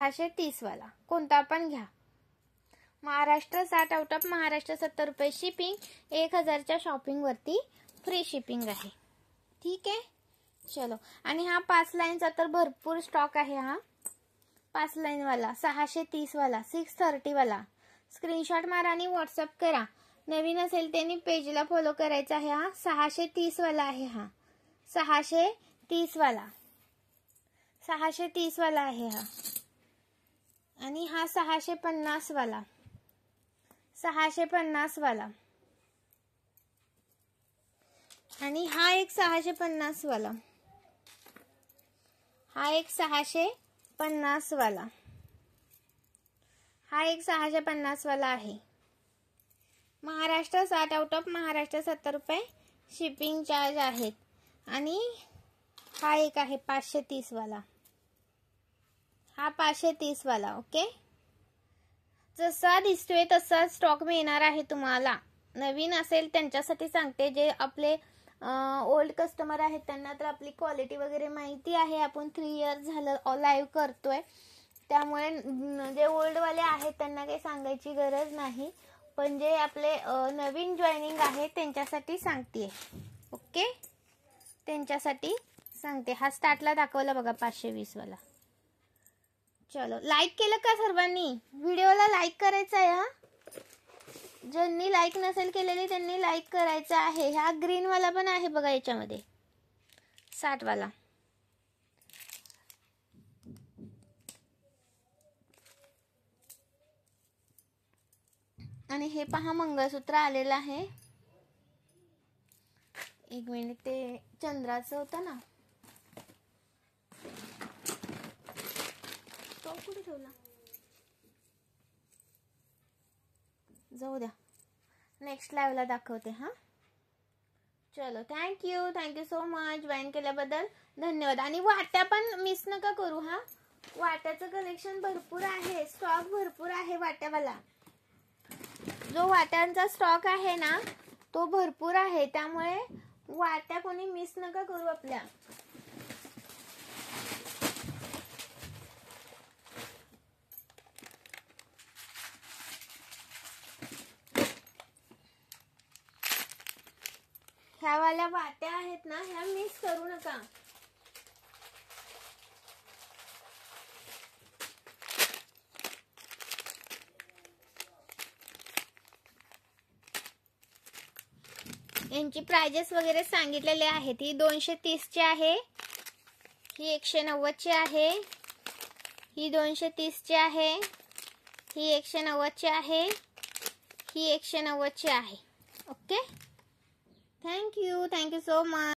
630 वाला कोणता पण घ्या. महाराष्ट्र 60 आउट ऑफ महाराष्ट्र 70 रुपये शिपिंग. 1000च्या शॉपिंग वरती फ्री शिपिंग आहे. ठीक आहे. चलो. आणि हा 5 लाईनचा तर भरपूर स्टॉक आहे. हा 5 लाईन वाला 630 वाला 630 वाला स्क्रीनशॉट मारा आणि व्हॉट्सअप करा. नवीन असेल त्यांनी पेजला फॉलो करायचा आहे. हा 630 वाला आहे. हा 630 वाला 630 वाला आहे हा. आणि हा 650 वाला 650 वाला आणि हा एक 650 वाला हा एक 650 वाला हा एक 650 वाला आहे. महाराष्ट्र 60 आउट ऑफ महाराष्ट्र 70 रुपये शिपिंग चार्ज आहेत. आणि हा एक आहे 530 वाला हा 530 वाला. ओके. जसा दिसतोय तसा स्टॉक मिळणार आहे तुम्हाला. नवीन असेल त्यांच्यासाठी सांगते. जे आपले ओल्ड कस्टमर आहेत त्यांना तर आपली क्वालिटी वगैरे माहिती आहे. आपण 3 इयर्स झालं लाईव्ह करतोय त्यामुळे जे ओल्डवाले आहेत त्यांना काही सांगायची गरज नाही. पण जे आपले नवीन जॉईनिंग आहे त्यांच्यासाठी सांगते. ओके. त्यांच्यासाठी सांगते. हा स्टार्टला दाखवला बघा 520 वाला. चलो. लाईक केलं का सर्वांनी? व्हिडिओला लाईक करायचं आहे. हा ज्यांनी लाईक नसेल केलेली त्यांनी लाईक करायचं आहे. हा ग्रीन वाला पण आहे बघा याच्यामध्ये 60 वाला. आणि हे पहा मंगळसूत्र आलेलं आहे. एक मिनिट. ते चंद्राचं होतं ना. तो कुठे ठेवला? जाऊ द्या. नेक्स्ट लाईव्हला दाखवते. हा चलो. Thank you so much. जॉईन केल्याबद्दल धन्यवाद. आणि वाट्या पण मिस नका करू. हा वाट्याचं कलेक्शन भरपूर आहे. स्टॉक भरपूर आहे वाट्यावाला. जो वाट्यांचा स्टॉक आहे ना तो भरपूर आहे. त्यामुळे वाट्या कोणी मिस नका करू आपल्या. ह्या वाल्या वाट्या आहेत ना ह्या मिस करू नका. यांची प्राइजेस वगैरे सांगितलेले आहेत. ही 230 ची आहे. ही 190 ची आहे. ही 230 ची आहे. ही 190 ची आहे. ही 190 ची आहे. ओके. Thank you so much.